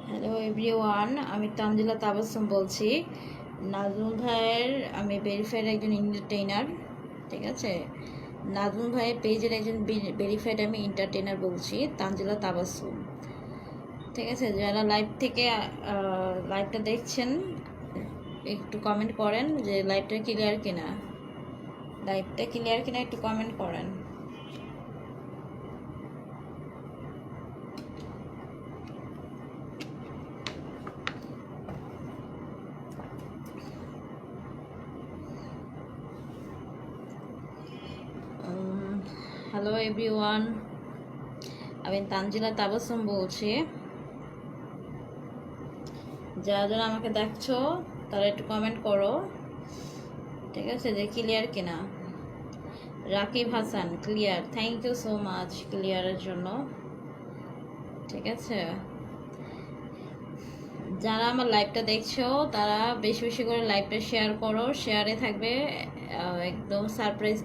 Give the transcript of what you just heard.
Hello everyone, আমি তানজিলা তাবাসসুম বলছি। নাজমুল ভাইয়ের আমি ভেরিফাইড একজন এন্টারটেইনার, ঠিক আছে। নাজমুল ভাইয়ের পেজের একজন ভেরিফাইড আমি এন্টারটেইনার বলছি, তানজিলা তাবাসসুম, ঠিক আছে। যারা লাইভটা দেখছেন একটু কমেন্ট করেন যে লাইভটা ক্লিয়ার কিনা, একটু কমেন্ট করেন। হ্যালো এভরিওয়ান, আমি তানজিলা তাবাসসুম বলছি। যারা যারা আমাকে দেখছো তারা একটু কমেন্ট করো, ঠিক আছে, যে ক্লিয়ার কিনা। Rakib Hasan clear, thank you so much ক্লিয়ারের জন্য, ঠিক আছে। যারা আমার লাইভটা দেখছো তারা বেশি বেশি করে লাইভটা শেয়ার করো, শেয়ারে থাকবে একদম সারপ্রাইজ